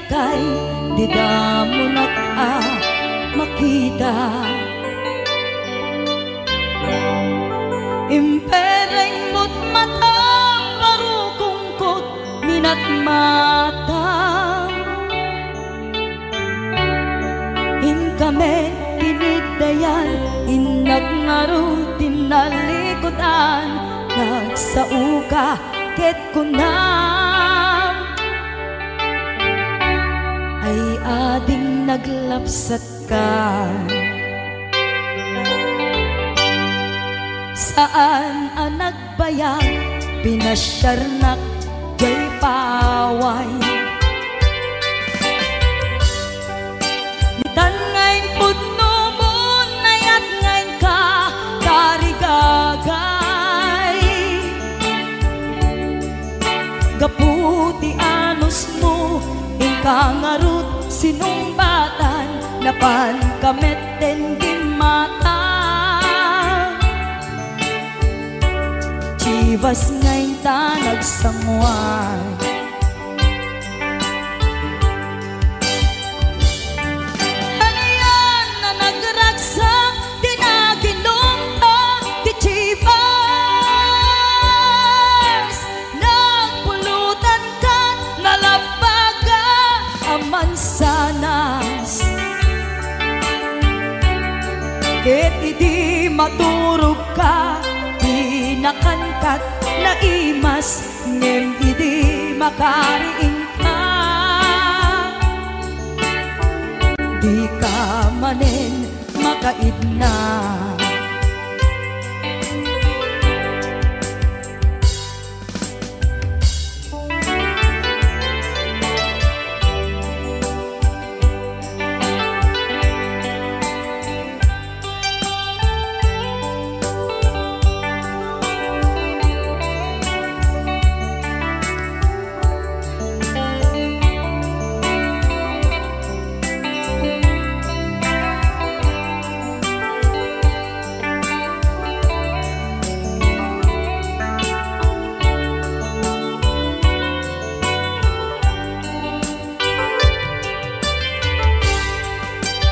lakay, di damo makita. Impereng mo't matang parukungkot minat mata. Kami tinigdayan, inagnaro tinalikodan, nagsauka ket kunam ay ading naglapsat ka. Saan ang nagbayag, pinasyarnak jay paway. Ngayon putno mo nayat ngayon ka tarigagay. Gaputi anos mo ingkangarut sinumbatan, napan kameten gimata. Chivas ngayon ta nagsamuan. Mansanas ket idi maturog ka, di nakankat na imas, ngem idi makariing ka. Di ka manen makaidna.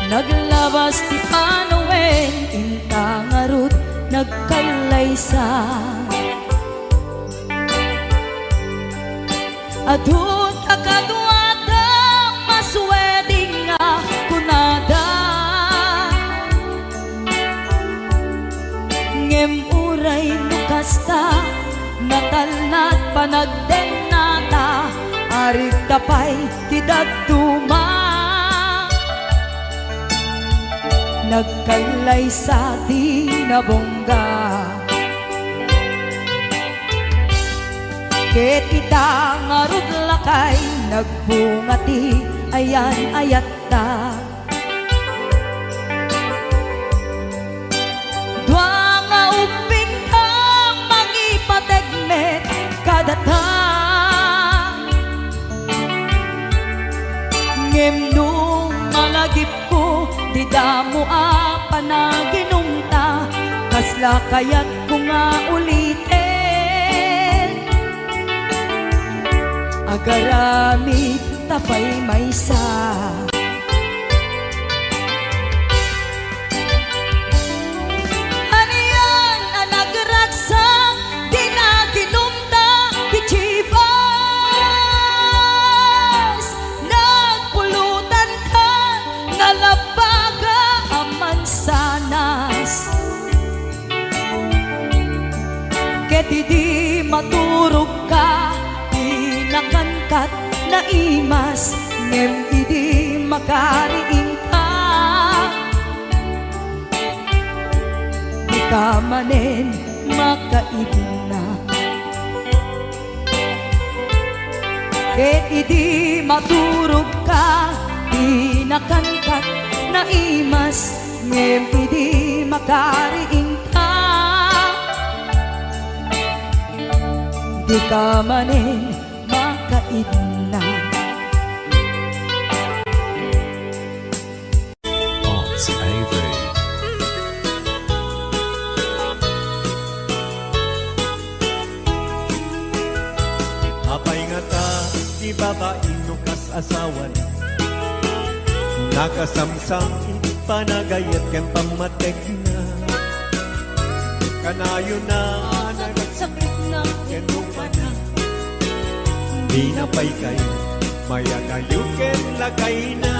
Naglabas ti panawen, intangarut nagkalaysa. Adun akaduada masweding nga kunada. Ngem uray nukasta, natalnat panagdenata, arig tapay ti dagduma. Nagkalay sa di nabongga, ket ita ngarud lakay, nagbungati ayan ayatta. Dua nga uping ka mangipategmet kadata, ngem nung malagip ko di damo panaginumta, kasla kayat ko nga ulitin. Agaramid tapay maysa. Aniyan ang nagragsak, di naginumta, di chivas. Nagpulutan ka, nalabaga mansanas, ket idi maturog ka, di nakangkat na imas, ngem idi makariing ka. Di ka manen makaidna, ket idi maturog ka, di nakangkat na imas, ngem idi makariing ka. Di ka manen makaidna. Arts Avery. Apay nga ta, di babaeng nukas asawan, Nakasamsam panagayat ken pamatek na kanayo na Nagsakit na kenupa na di na pay kay mayagayo ken lagay na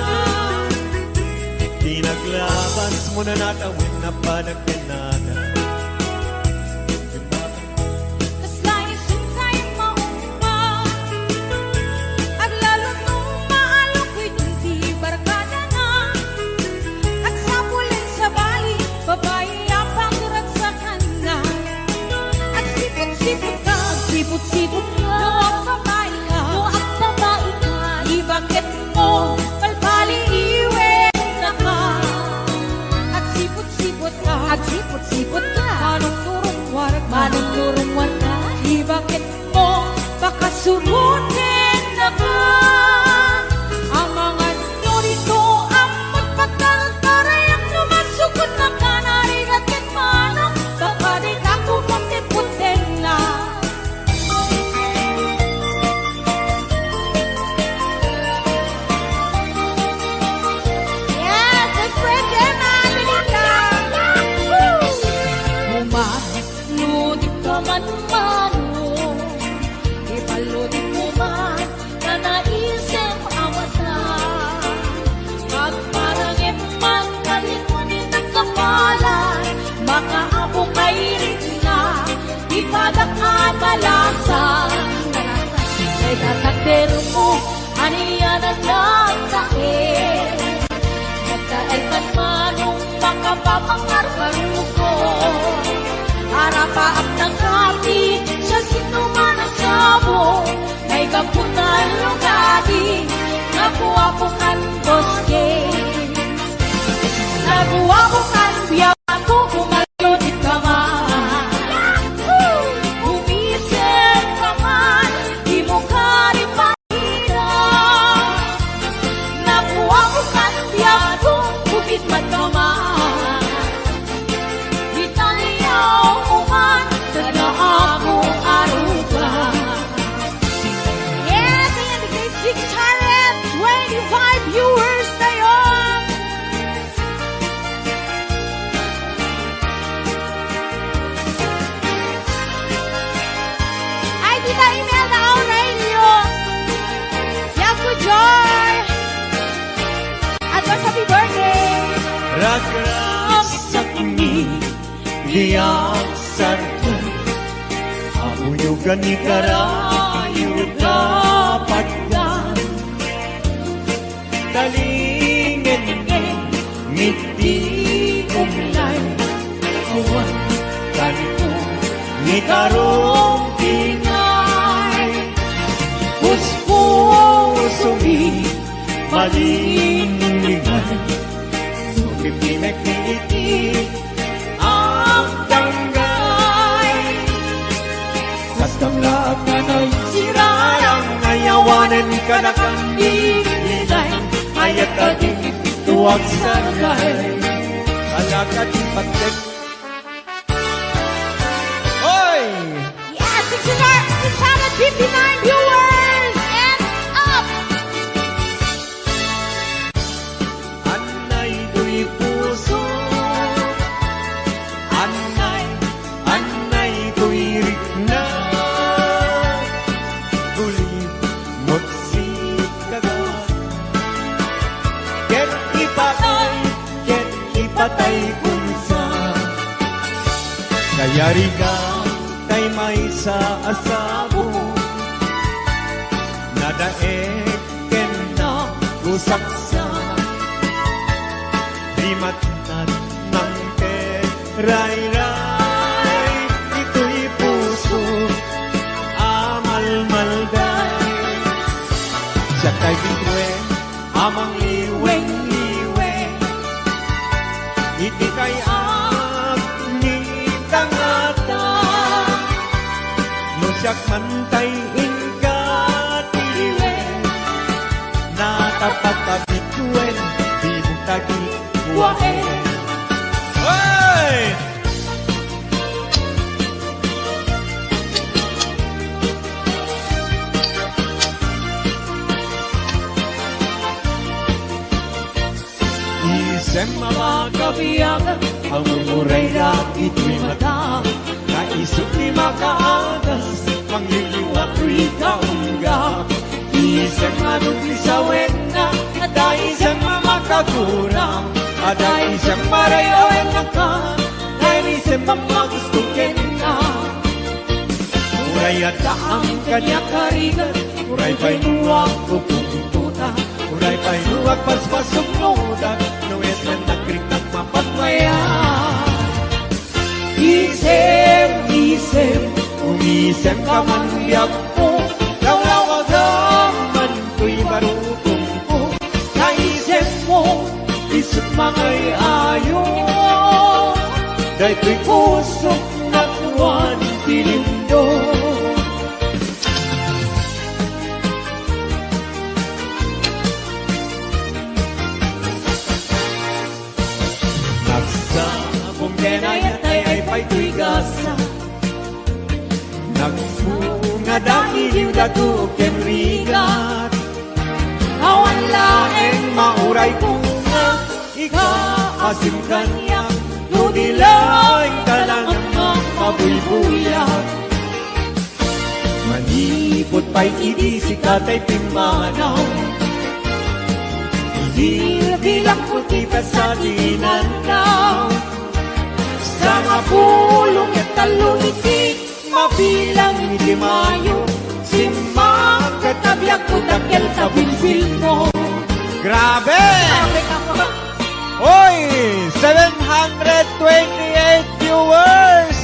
di naglabas mo na natawin na panagkenada Kaslayasin tayo maumpa At lalo nung maalok ko'y di barkada na At sapulin sa bali Babae ang pagratsakan na At sipot-sipot ka Sipot-sipot ka Luwag babae ka Luwag babae ka Di bakit mo Palpali iwe na ka At sipot-sipot ka At sipot-sipot ka Manong turong warag Manong turong warga Di bakit mo Baka surutin na ka Ang mga norito Ang magpagkaltaray Ang lumasukot na ka Narigat ket manong Baka di ka kumunti-puntin na Yes, let's break them out, Benita. Umaludip ka man mano, ipaludip mo man na naisip awat na. Pagparangip man kalikunin ng kapalan, makaabo kay rin na, ipadakan malasan. Kay tatakder mo, aniyan ang nagtae. Nagtae kan manong makapapangarbaru ko. Harapaap ng kapi, siya sino man ang sabo. May kapunan lugadi, nakuha ko kan boske. Nakuha ko kan biyak ko, umalunit ka man. Umisip ka man, di mo ka rin mahirap. Nakuha ko kan biyak ko, bukit man ka man. Italiyaw ko man, kada ako aruga. Yes, ayan, bigay 625 viewers na yun. Ay, Tita Imelda Aurelio. Yaku Joy. Advance happy birthday. Ragras sa kini Diyak sarkan Amuyugan ni karayo dapat ka Talingin ngiti umlay Awan kanto ni karong tingay Puspusungi malinglingan Sumipimek ni iti ang tanggay Kastamlaak ka na'y sirayang Ngayawanan ka na kang nilay Ayat ka din tuwag sargay Alakad pagtek Oy! Yes, 659 viewers and up. Anay do'y puso Anay do'y rikna Guli mo't si kagat Ket ipatay kung sa Kaya riga kay may sa asabo Nadaek ken na gusaksa Di matnat ng ray-ray Ito'y puso amal-malday Siya kay bigwen amang liweng-liweng Iti kay agni tangata No siyak mantay ingkatiwen Natapatapituen di mong tagi buwaen Hey! Isem mga kabiyagan, ang umuray na ito'y mata. Naisip ni makaagas, pangliliwat ko'y kaunggap. Isem anong isawin na, ada isem makagurang. Ada isem marayawin na ka, dahil isem mamagustukin na. Uray at ang kanya karigan, uray pa'y nuwag pupuntuta. Uray pa'y nuwag paspasok nudan, nuwes na nagkrik ng mapagmaya. Isem, isem, umisem ka man biyak mo, lawlawag naman ko'y marutong ko. Naisem mo, isip mangay ayo, dahil ko'y pusok na tuwan tilindo. Nagsabong denayat ay pa'y ko'y gasa. Nagpunga dahil dadukin rigat. Awan laeng mauray kong nga, ikaasim kanya, nunilay talang ang mabuybuyak. Manipot pa'y idisi kata'y pimanaw, bilang puti pa sa dinanaw. Sa nga pulong at talong iti, mabilang iti mayo, simang katabyak ko takil kabilbil mo. Grabe! Sabi ka po. Oy! 728 viewers!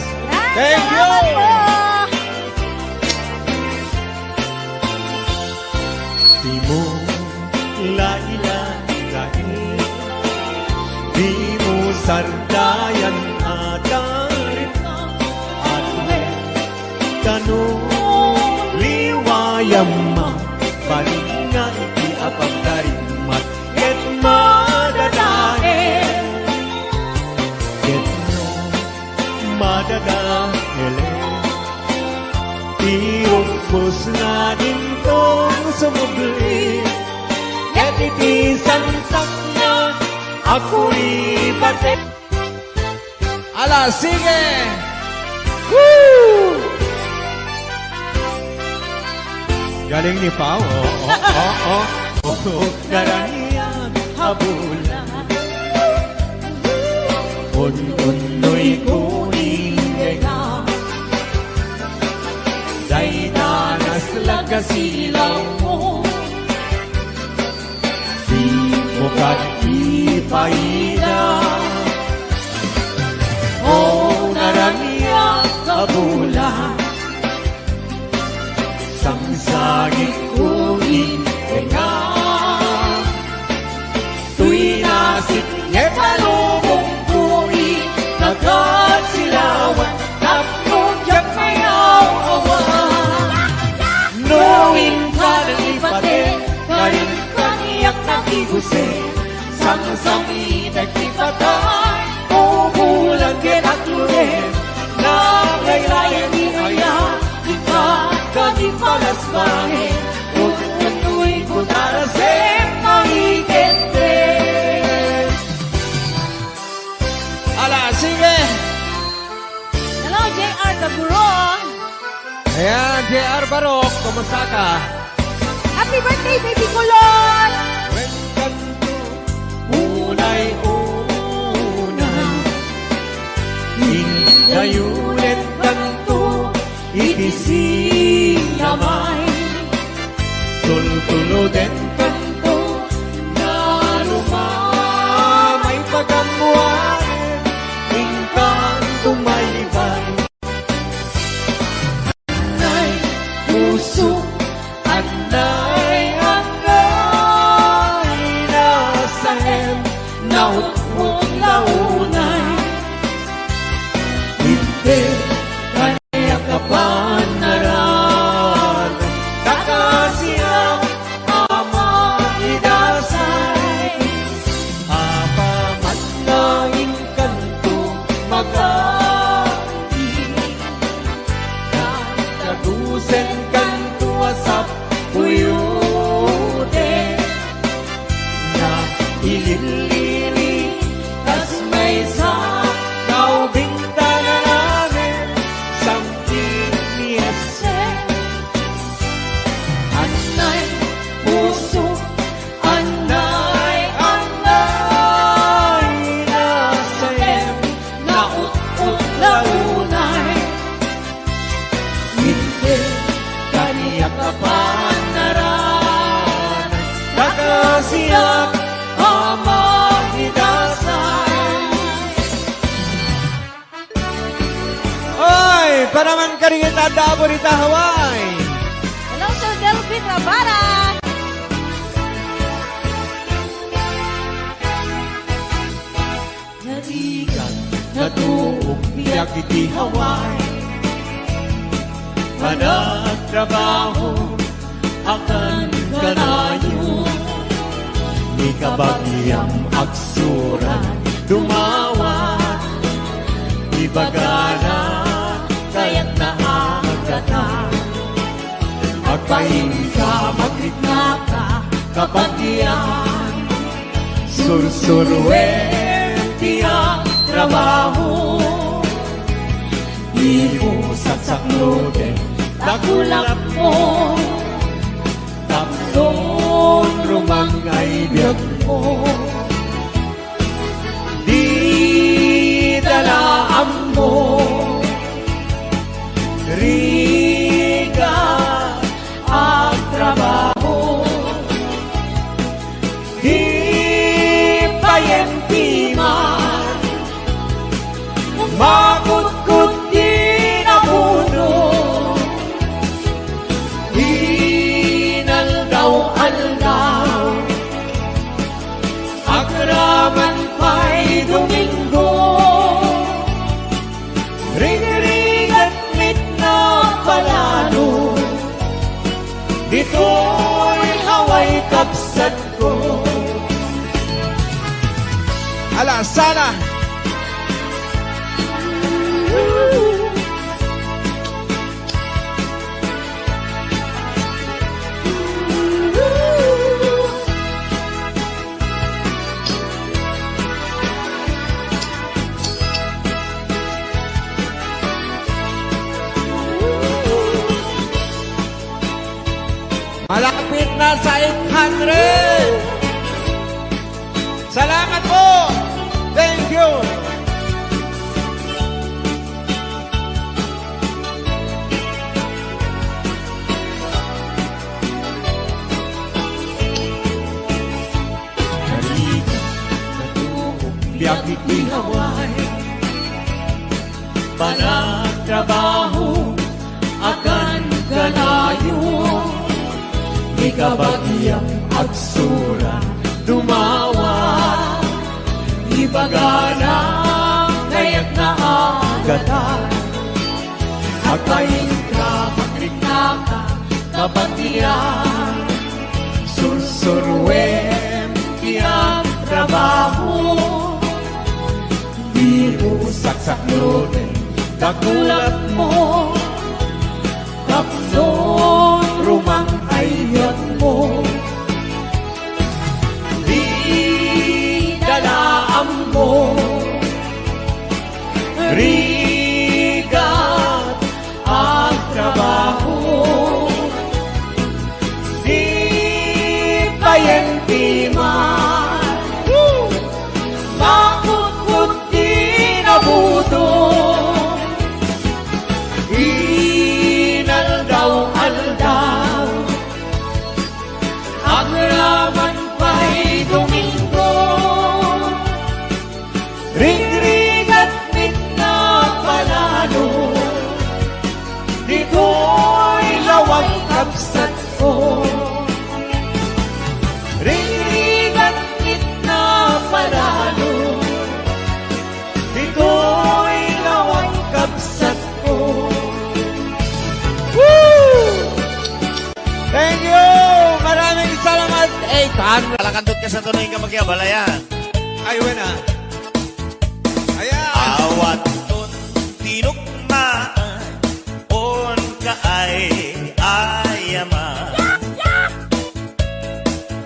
Thank you! Salamat po. Di mo lailay, di mo sardayan adarin at tanong liwayam ma balik nga iti apagdarin mat ket madadael ket no madadael tiumpos na din tong sumubli ket iti santak na ako'y batik. Ala, sige! Woo! Galing ni Pao. Karaniyan habulan. Un-unoy kuning nga. Day danas lagasilaw mo. Di mo ipaida. O naraniya kabulan. Sangsagit kunin nga. Tuy nasit yetalubong kunin. Nagasilawan tapos yak mayaw awan. Knowing ka ng ipatin. Karin kaniyak nag-iguse. Sang-sangi nagtipatay. Pupulang kinatlunin. Nangaylayan ni Aya. Di palas bahe. Tutuloy ko darasem mahigente. Ala, sige! Hello, J.R. Taburon. Ayan, J.R. Barok, kumusta ka? Happy birthday, baby kulon! When kanto, unay-unay, hinayulit kanto, itising namay, tultulutin kanto, narumamay pagkamuan, ingkang tumaybay. Anay, puso, anay, angay, nasahem, nautmong launay. Hindi, kaya kapan naran, kakasiyang ama idasay. Apamat na inkanto, mag-aati, katadusen kanto asap puyute, na ililili kita Davao Rita Hawaii. Hello, Sir Delvin Rabara. Narigan na tuog niya kiti Hawaii. Managtrabaho akan kanayo. Ni kabagyang aksuran dumawa. Ibagana kaya't naagata. Magpahinga, magritna ka, kabagyan. Sursurwen tiyang trabaho. Imo saksakloden, takulap mo. Tapton rumangay biyag mo. Di dalaan mo. Riga ang trabaho. Di payentiman. Makutkut di nabuno. Inaldaw-aldaw. Akraman pa'y Domingo. Ring-ring at mit na palalo. Dito'y haway kapsat ko. Ala, sana! Malapit na sa 800! Salamat po! Thank you! Biyakit ni Hawaii. Panagtrabaho akan kanayo. Ikabagyang agsura dumawa. Ibagana kaya't naagata. Agpahin ka, magrikna ka, kabatiyan. Sursurwen tiyang trabaho. Di mo saksakloden, kakulap mo. Tapnon rumang ayat mo. Di dalaan mo. Rigat ang trabaho. Di payentiman. Makutkut di nabuto. Inaldaw-aldaw. Agraman pa'y Domingo. Ring-ring at mit na palalo. Dito'y lawang kapsat ko. Ring-ring at mit na palalo. Dito'y lawang kapsat ko. Woo! Thank you! Maraming salamat, Ethan! Kalakandot ka sa tunay ka magkabalayan. Ay, wena. Ayan! Awat ton tinukmaan on ka ay ayaman.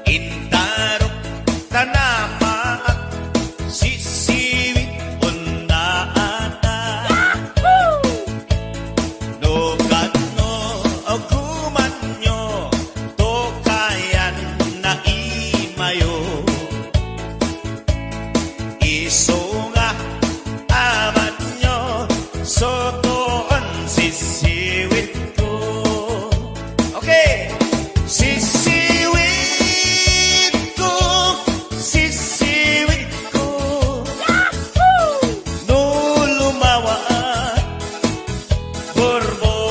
Intarok tanama sisiwit on naata. No katno aguman nyo to kayan na imayo. Iso nga aman nyo sotoon sisiwit ko. Okay. Sisiwit ko, sisiwit ko. No lumawa, borbo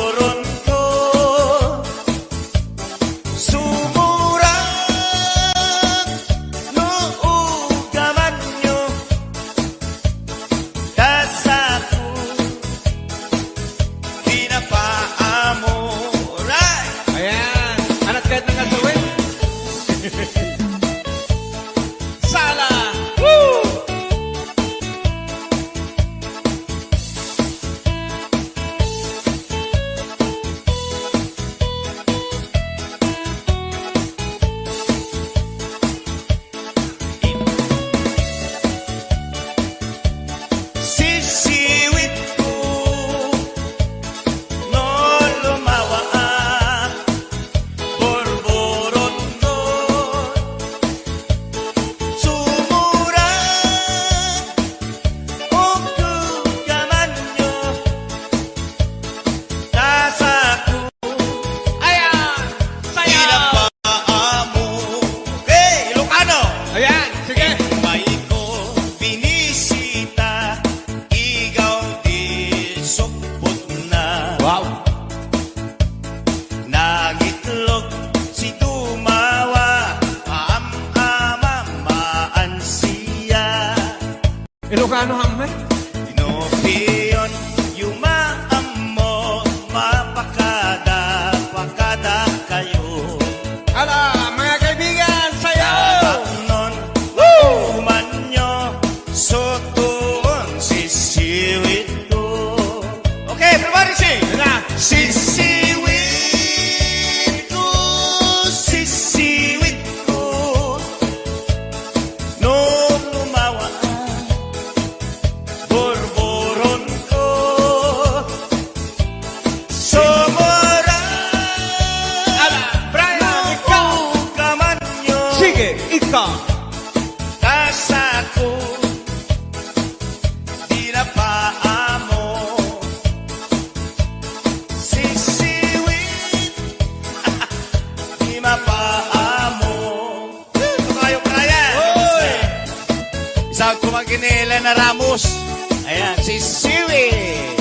Ilocano hamay. Inopiyon, yumaan mo, mapakada, pakada kayo. Ala, mga kaibigan, sayo! Nun, uman nyo, sotoon, sisiwit ko. Okay, everybody sing! Na, Sisiwit ko, sisiwit ko. Nung lumawa ang borboron ko. Sumura. ala, Brian, ikaw! Kaman nyo. Sige, ikaw! Kasako. Di na paamo. Sisiwit. Di mapaamo. Ito kayo kaya. Oy! Isang kumaginila na Ramos. Ayan, sisiwit.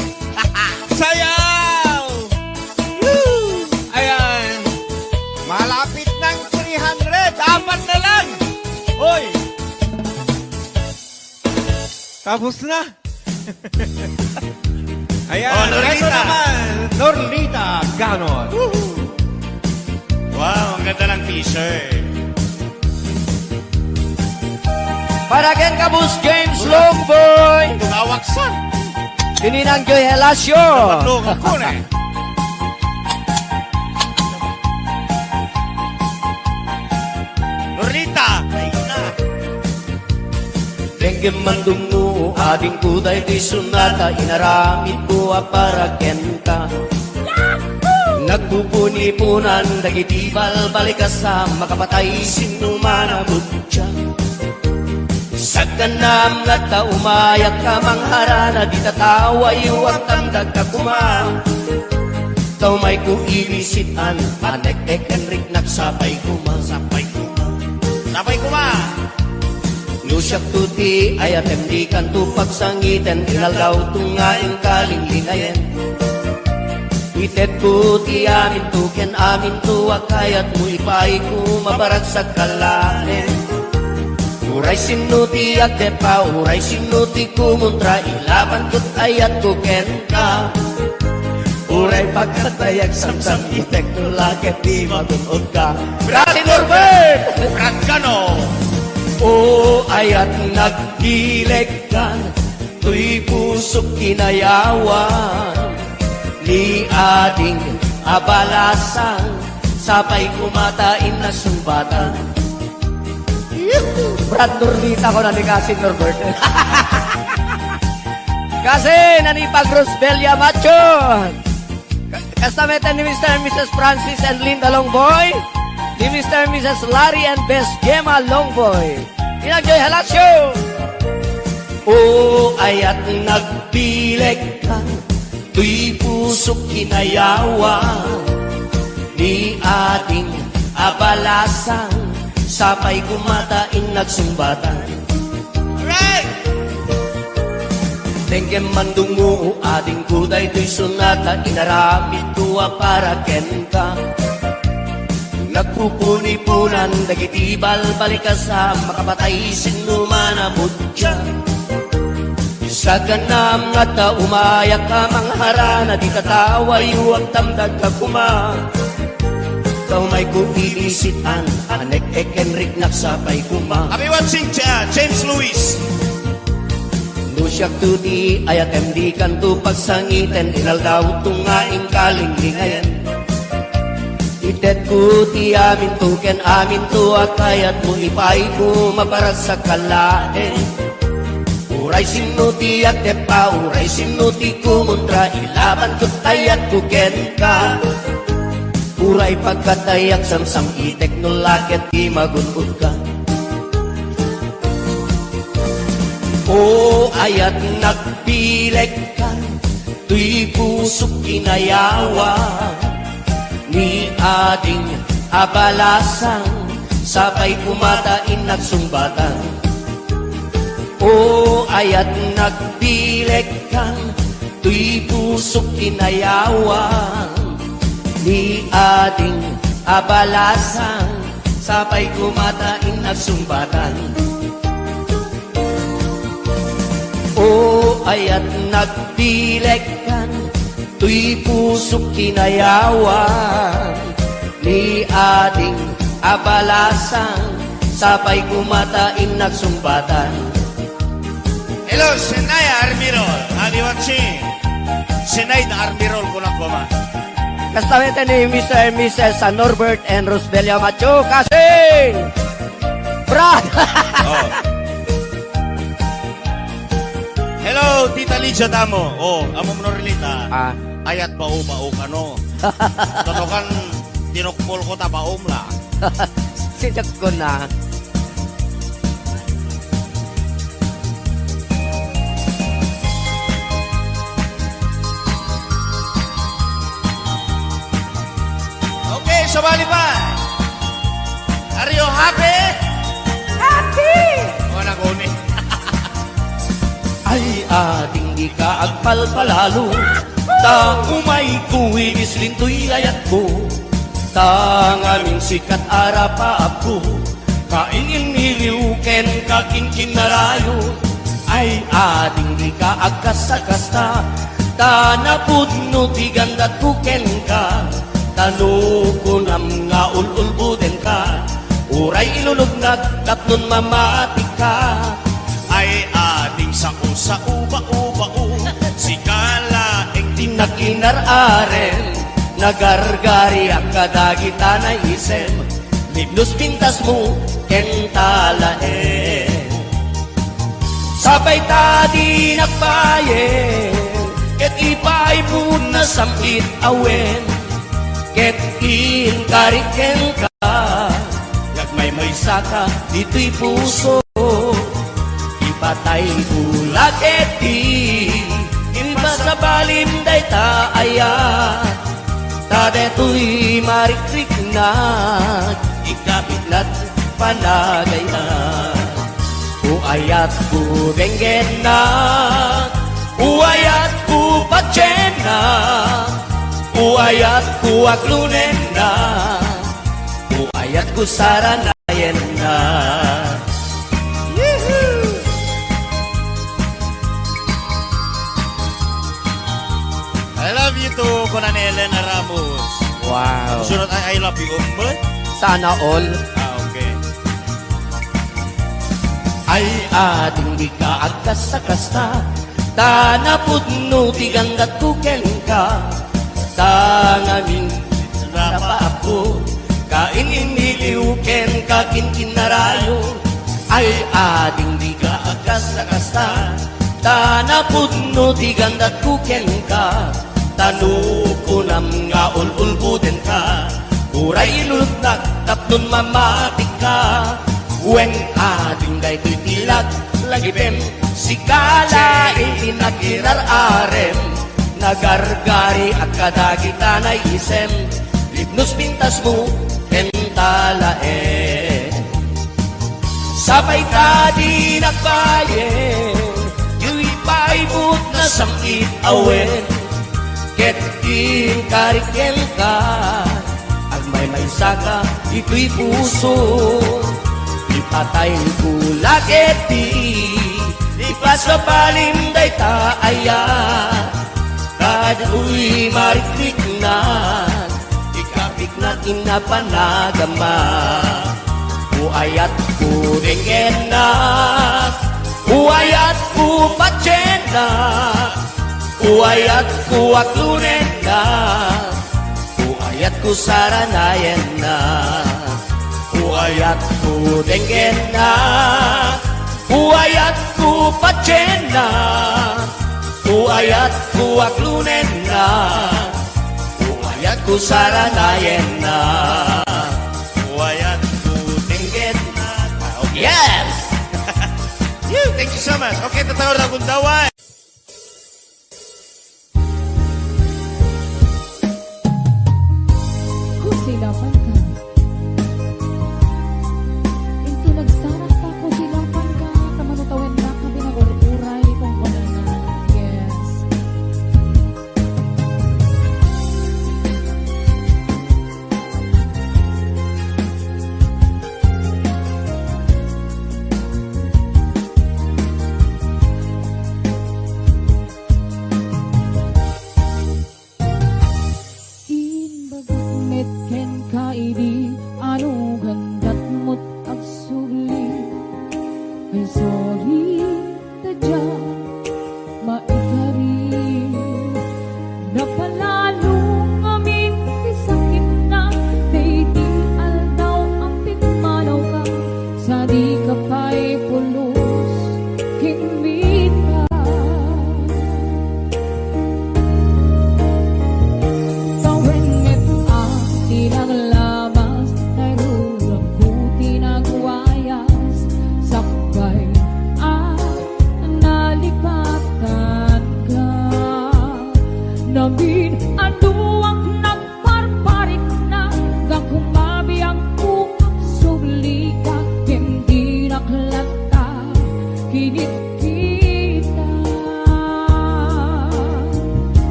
Sayaw! Ayan. Malapit ng 300. Apat na lang. Hoy! Tapos na. Ayan. Oh, Norlita. Ito naman. Norlita Ganon. Wow, ang ganda ng t-shirt. Para ken kabus James Longboy, Tawaksan. Kininang Joy Helasio. Patlungan ko na. Norlita. Ay na. Dengue mandungu ading kuday di sunata inaramid ko para kenta. Nagpupuni-punan dagitibal balikasa makapatay sinumana butya. Sa kanam nga ta umayak ka mangharana di tatawa iwag tamdag ka kuma. Tau may ku ibisitan anek-ek enrik nagsapay kuma. Sapay kuma. Sapay kuma. Lusyak tuti ayatem di kanto pagsangiten inalgaw tungaing kalinglingayen. Itet ko ti amin tu ken amin tu akayat mo ipay ko mabarat sa kalanen. Uray sinuti at depa, uray sinuti kumuntra ilaban ko't ayat ko ken ka. Uray pagkatayag samsam itek no laket di magunod ka. Brasi Norbert! Francano. O ayat nagdileg ka, tuy pusok kinayawan. Ni ading abalasan, sabay kumatain na sumbatan. Brad Norlita ko na ni Kasin Norbert. Kasi nanipag Rosbelia Macho. Kastameta ni Mr. and Mrs. Francis and Linda Longboy. Ni Mr. and Mrs. Larry and Best Gemma Longboy. Inagjoy Halasyo. O ayat nagbileg ka, tuy pusok kinayawan. Ni ating abalasan, sapay kumatain nagsumbatan. Right. Tengke mandungu ading kuday tuy sunata inaramid tuwa para kenta. Nagpupuni-punan dagitibal balikasa makapatay sinumana butya. Sa ganam nga ta umayak ka mangharana di tatawa iwag tamdag ka kuma. Kau may kuilisitan anek-ek enrik nagsapay kuma. Happy watching, James Lewis. Lusyak tudi ayatem di kanto pagsangiten inaldaw tungaing kalinglingayen. Itet ko ti amin tu ken amin tu akayat mo ipay ko mabarat sa kalaen. Uray sinuti at depa, uray sinuti kumuntra ilaban ko't ayat ko ken ka. Uray pagkatayak samsam itek no laket di magunod ka. O ayat nagpileg ka, tuy pusok kinayawan. Ni ading abalasan, sabay kumatain nagsumbatan. O ayat nagpileg ka, tuy pusok kinayawan. Ni ading abalasan, sabay kumatain nagsumbatan. ayat nagdilekan, tuy pusok kinayawan, ni ading abalasan, sabay kumatain nagsumbatan. Hello, Senay Armirol. Adi watching. Senay na Armirol ko na kuma. Kastamete ni Mr. and Mrs. Norbert and Rosbelia Macho, kasing! Brad! Oh. Hello, Tita Lidia Damo. Oh, amo mo relita. Ah, Ayat baum ka no. Totokan tinukpol ko ta baum la. sinyak ko na. Okay, sabali pa. Are you happy? Happy! O naguni. Ay ating di ka agpalpalalo, ta umay kuwi islintoy ayat ko, ta aming sikat arapa ako, kaingin niliw ken kaking kinarayo. Ay ating di ka agkasakasta, ta napudno ti gandat ko ken ka, tanuko nam nga ululbuden ka, uray ilulugnag tapnon mamati ka. Ay ating sa uba-uba-u. Si kalaeng Tinakinararen, nagargari ang kadagitan ay isem, libnos pintas mo, kentalaen. Sabay tadi nagbayen, ket ipay po na sampit awen, ket inkariken ka, gagmay may saka, dito'y puso, ipatay bulag eti, inba sa balim day taayat, tadeto'y marikrik na, ikapit na't panagayan. Uayat ku benggen na, uayat ku patsen na, uayat ku aglunen na, uayat ku saranayen na. I love you too, Kunan Elena Ramos. Wow. Sunod ay I love you, umbe? Sana all. Ah, okay. Ay ating di ka agkasta-kasta, ta napudno ti gandat kuken ka, ta ngamin napa ako, kain iniliw ken kakin kinarayo. Ay ating di ka agkasta-kasta, ta napudno ti gandat kuken ka, tanuko nam nga ululbuden ka, uray ilulutnak tapnon mamatik ka. Wen ating daytoy tilag lagipem, si kalaing tinakirar-arem, nagargari at kadagitan ay isem, libnos pintas mo kentalaen. Sabay tadi nagbayen, yu'y paibut na samkit awen, ket inkariken ka, agmay may saka, ito'y puso, ipatay bulag eti, ipasabalim day taayat, kadu'y marikrik na, ikapik natin na panagama. Uayat ku benggen na, uayat ku patsen na, uayat ku aglunen na, uayat ku saranayen na. Uayat ku benggen na, uayat ku patsen na, uayat ku aglunen na, uayat ku saranayen na. Uwayat ku Benggen na. Ah, okay. Yes! Thank you so much. Okay, tatawag na kuntawan. Kusilapan ka. Into nagsarak pa kusilapan ka. Kamanutawin na kami na uray kung kunanan. Yes.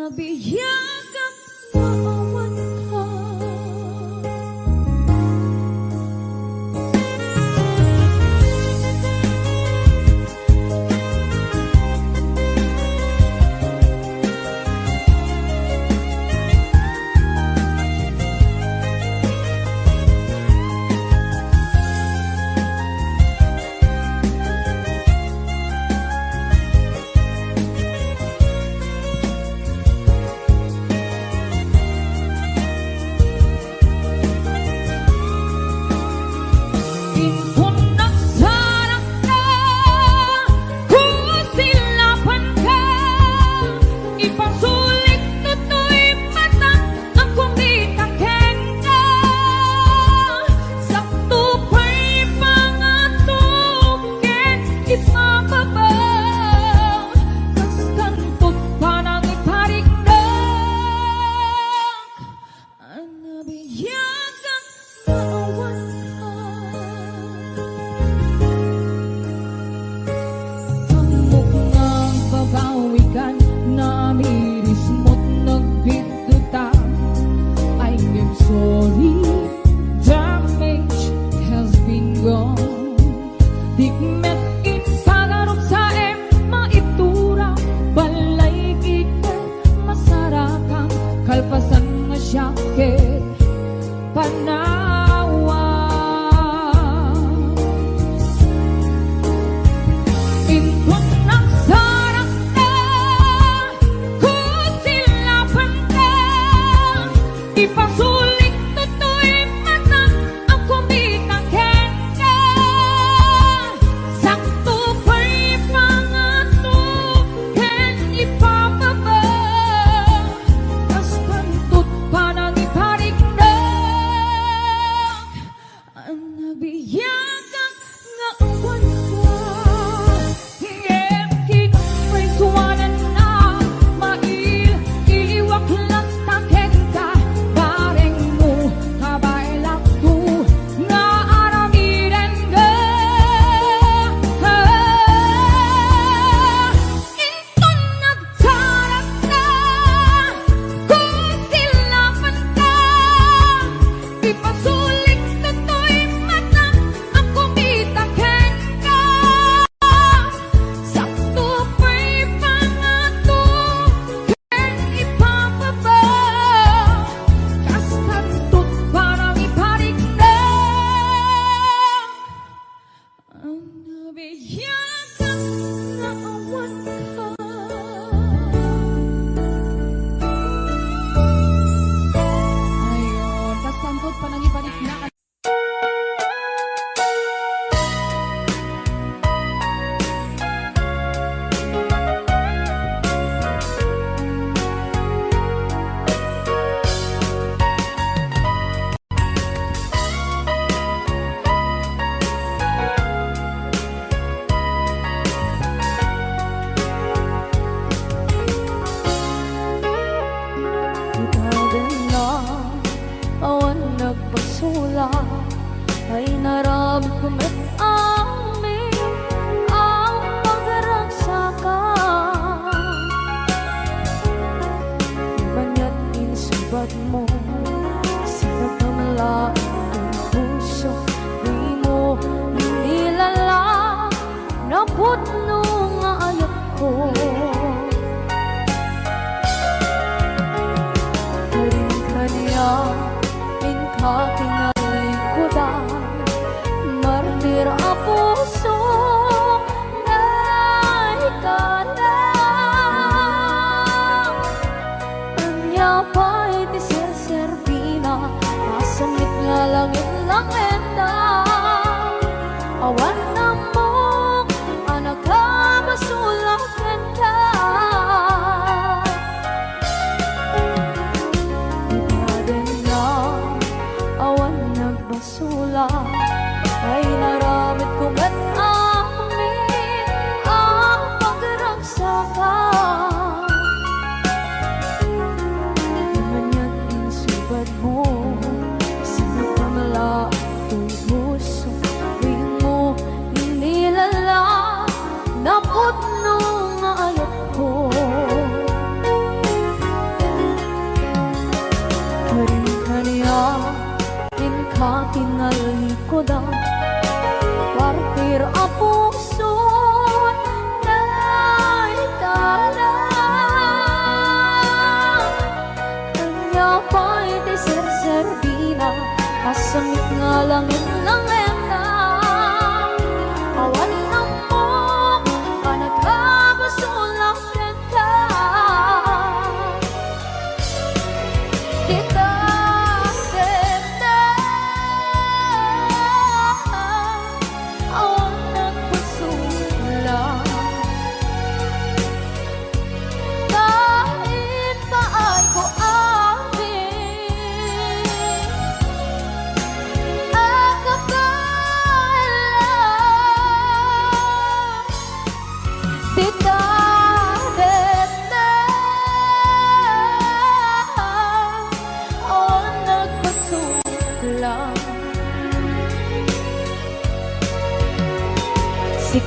Nabiyakap maawat ka.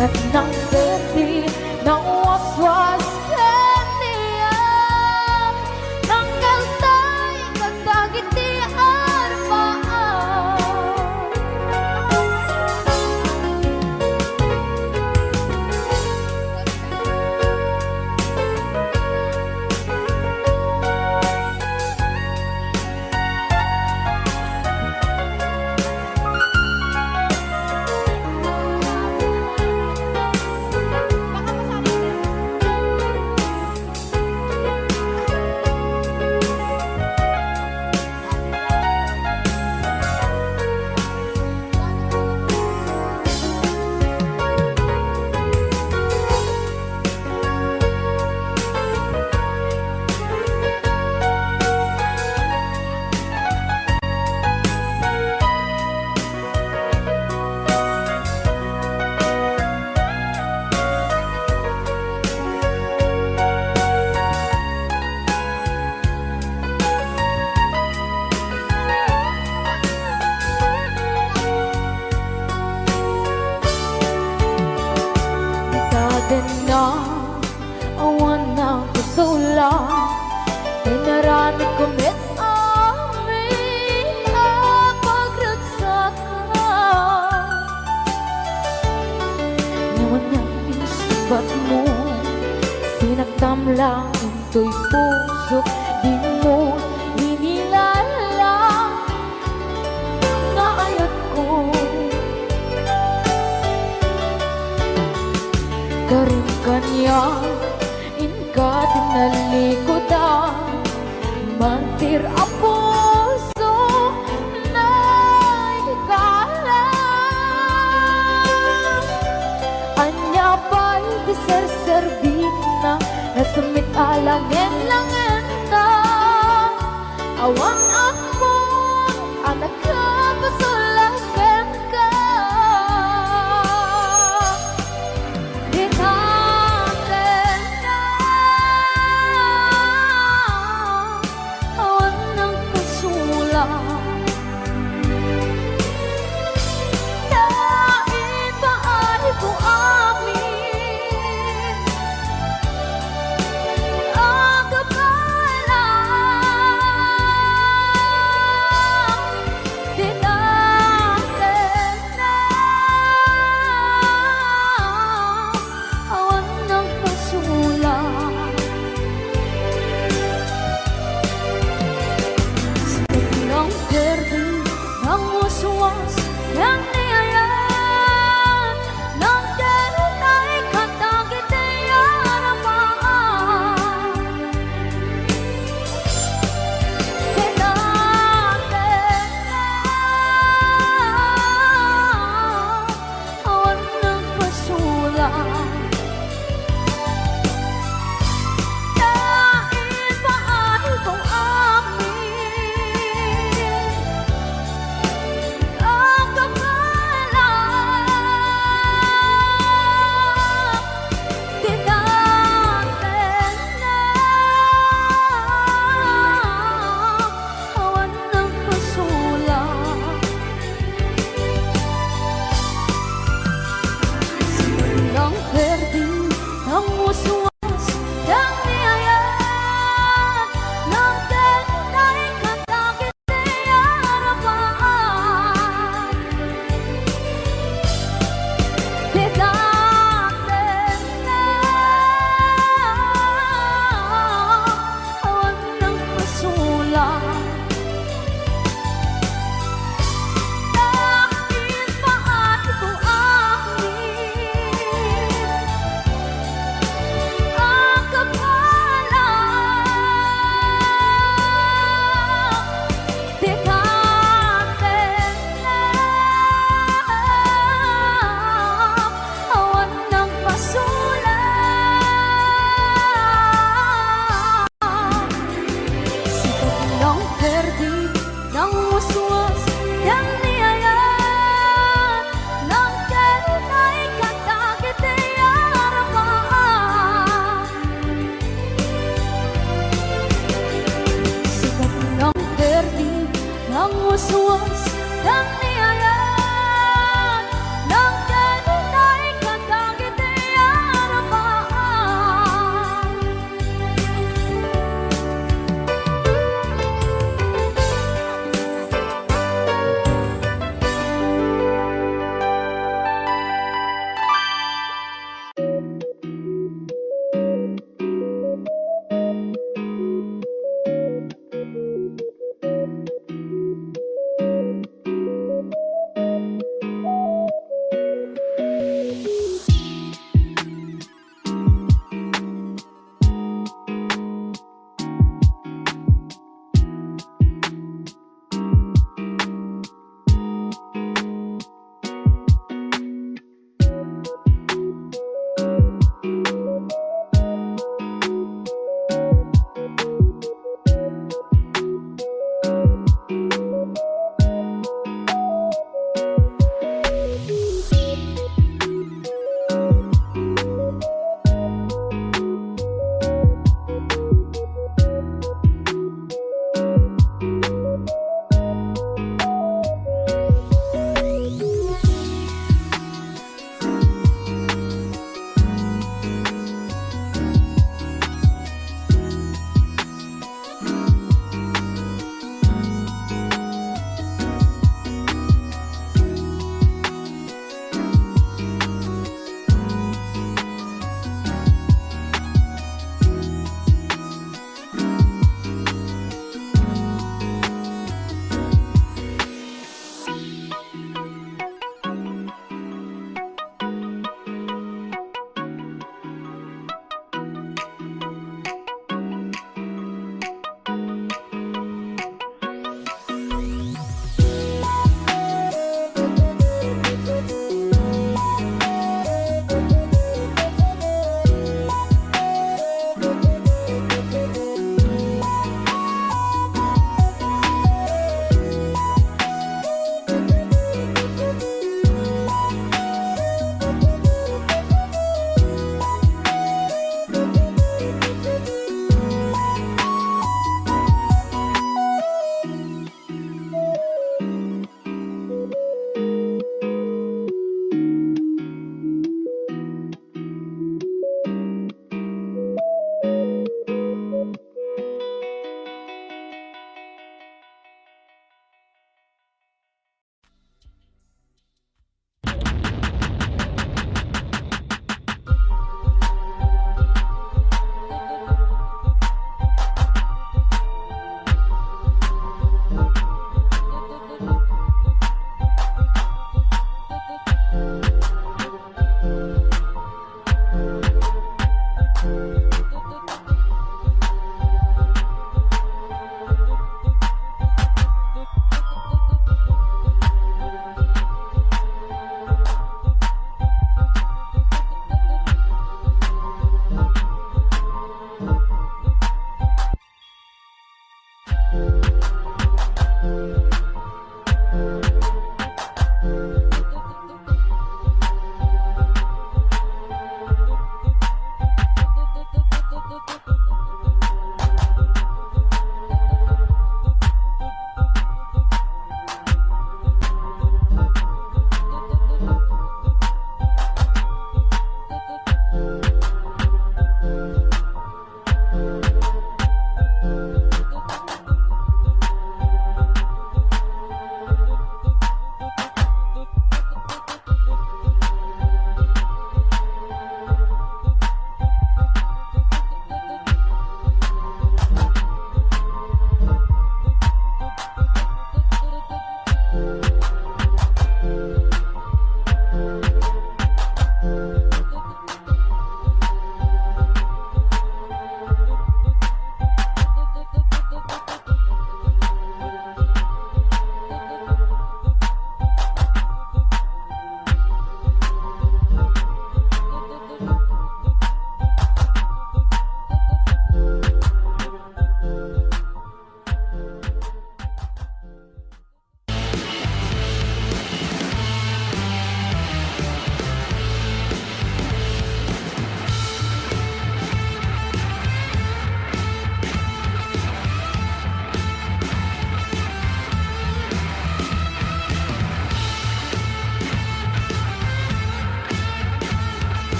sikat ng berde, ng waswas kaniya, ng kaltay katagiti arbaan. Na awan ng kusula, pinarami kumit amin ang pagragsakan. Nawan niyang insubat mo, sinagtam lang into'y puso, di mo hinilala nga ayat ko. Karin kanya, inka tinalikodan, mantir a puso na hikala. Anya ba'y diserservin na, nasumit alangin langin na, awan ako, anak ka, pasulakan ka. waswas dan niayan ng kanunay katang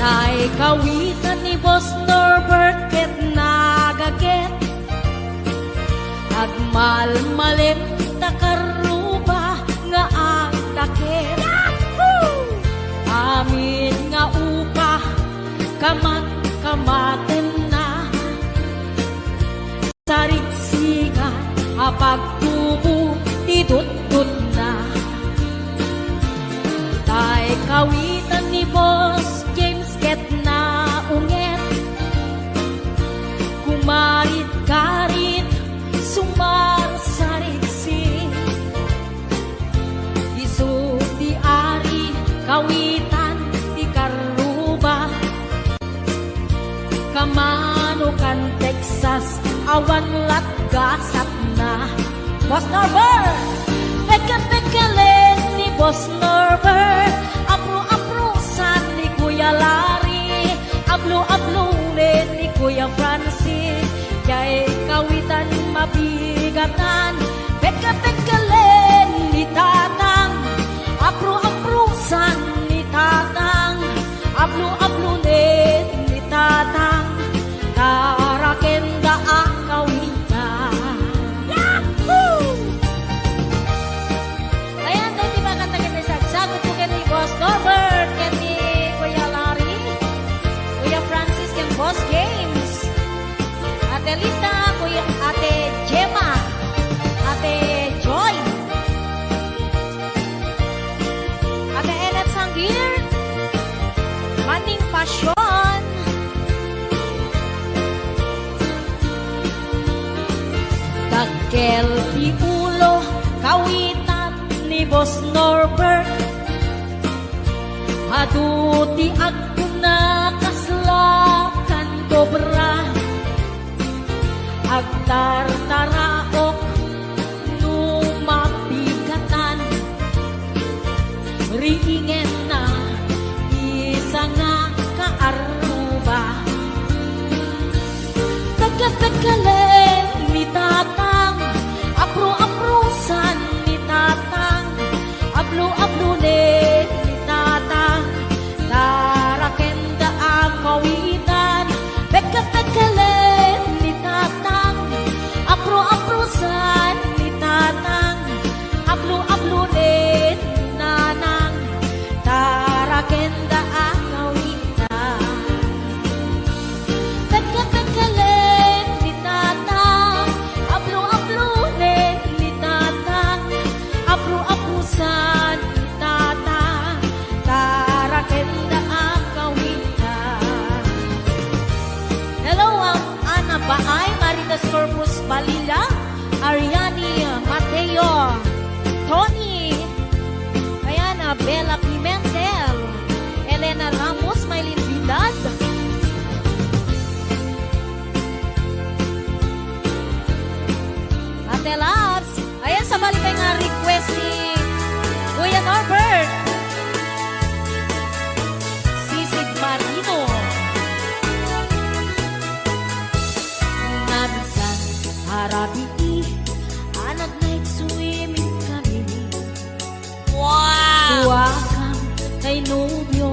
Tay kawitan ni Boss Norbert ket nagaget agmalmalem takaruba nga ang takit amin nga upa kamat-kamaten na sarigsigan apagtubo tidut-tut na tay kawitan ni Boss James ket na unget kumarit-karit sumar sarigsi isu di ari kawitan di karuba kamanukan Texas awan latgasat na Boss Norbert peke-pekelen ni Boss Norbert apro-aprosan ni Kuya Larry ablo-ablunin ni Kuya Francis kay kawitan mabigatan peke-pekelen ni Tatang apro-aprosan ni Tatang ablo-ablunin ni Tatang taraken da ang kawitan Yahoo! Ayan, dahil di ba katagan na sagot po kay Boss Norbert, kay ni Kuya Larry, Kuya Francis, kay Boss James, Ate Lita, Kuya Ate Gemma, Ate Joy, Ate Enet Sanggir, Maning Pasyon, Dagkel Piulo, kawitan ni Boss Norbert aduti ako na kaslakan dobra agtartaraok numapigatan riingen na isa nga kaaruba Tagkatagkalen ni Tatang apro-aprosan ni Tatang ablo-ablunin ni Tatang tarakenda ang kawitan Tagkatagkalen ni Tatang apro-aprosan ni Tatang ablo-ablunin ni Nanang tarakenda ang kawitan Tagkatagkalen ni Tatang ablo-ablunin ni Tatang apro-aprosan ni Tatang tarakenda ang kawitan Hello, ang Ana Baay, Maritas Corpus Balila, Ariani Mateo, Tony, ayan, Bella Pimentel, Elena Ramos, Maylin Vidal, Ate Labs, ayan, sa balik nga request ni Kuya Norbert, Sisig Marino, Nabisan, Harabi, anak night swimming kami. Wow! Tuwakang kay Nubyo,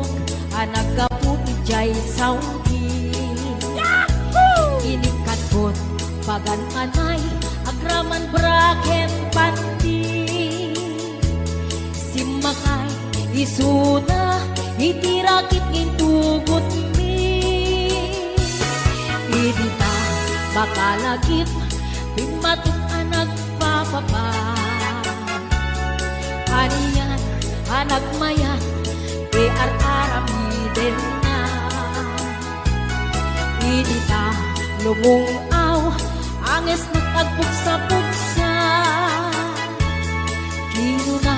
anak kaputi jay Saudi. Yahoo! Inikatbot, pagan anay, agraman braken pandi. Simakay, isuna, itirakit ngintugot mi. Idita, bakalagip, pimatok anak papapa. Aniyan, anak mayan, arami-din na. Idita, lumong aw, anges nagtagbuksa-buksa. Kinuna,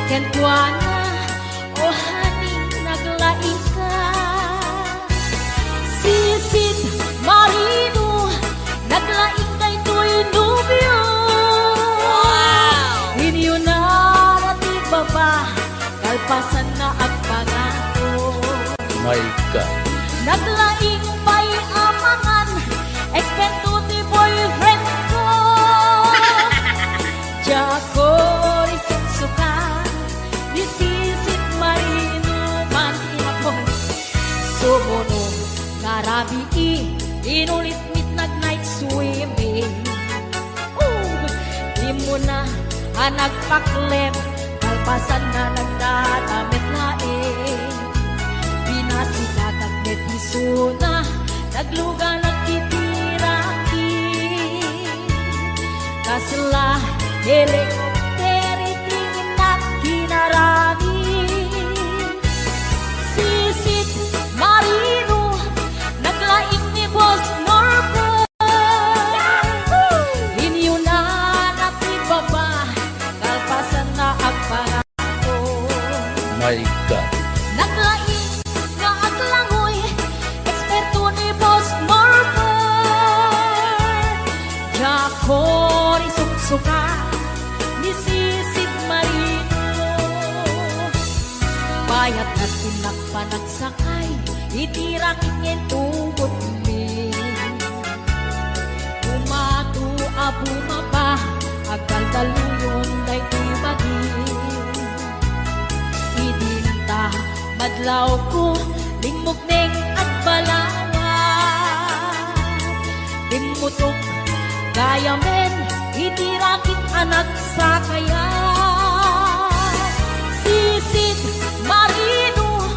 kentuana, o haning naglaing ka. Sisid Marino, naglaing kay Toy Nubio. Inyo na natin baba, kalpasan na ang pangako. My God. Naglaing pa'y amangan, ekspento ti boyfriend ko. Jako risit suka, disisit marino man inapon. Subo Inulit midnight night swimming. Di mo na nagpaklem, kalpasan na nagdadamit laing. Binasikat at netisuna, nagluga ng itirangin. Kasla, helikopteri, tingin at kinarami. Sisit, marino, naglaing ni Boss Norberg. Inyo na natibaba, kalpasan na ang pangako. My God. Naglaing nga aglangoy, eksperto ni Boss Norberg. Jacori suksuka, ni Sisid Marino. Bayat na tinagpanagsakay, itirakit ngayong tubot ni. Umatu abumaba, agal daluyon day ibagin. Idinta, madlaw ko, lingmukneng at balawa. Timutok, gaya men, itirakit anak sa kaya. Sisid, marino,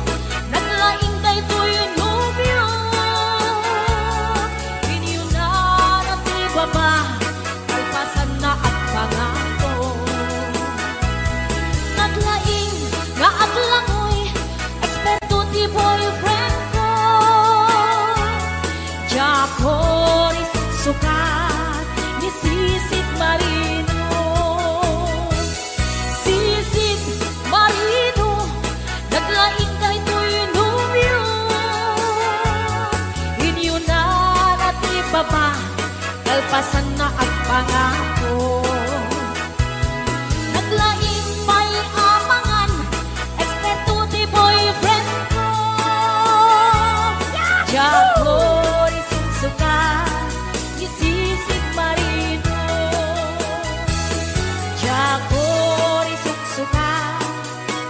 naglaing kay to'y nubyo. Inyo na natibaba, kalpasan na at pangako. Naglaing nga aglangoy, eksperto di boyfriend ko. Jacori sukat, ni Sisid Marino. Sisid Marino, naglaing kay to'y nubyo. Inyo na natibaba, kalpasan na ang pangako. Naglaing may amangan, eksperto di boyfriend ko. Jacori suksuka, ni Sisid Marino. Jacori suksuka,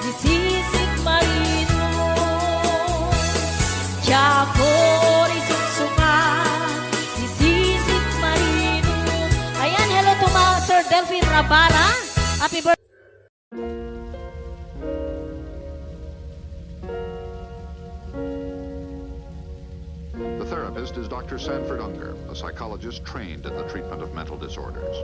ni Sisid Marino. Jacori suksuka, ni Sisid Marino. Ayan, hello to mga Sir Delphine Rabara. Happy birthday. The therapist is Dr. Sanford Unger, a psychologist trained in the treatment of mental disorders.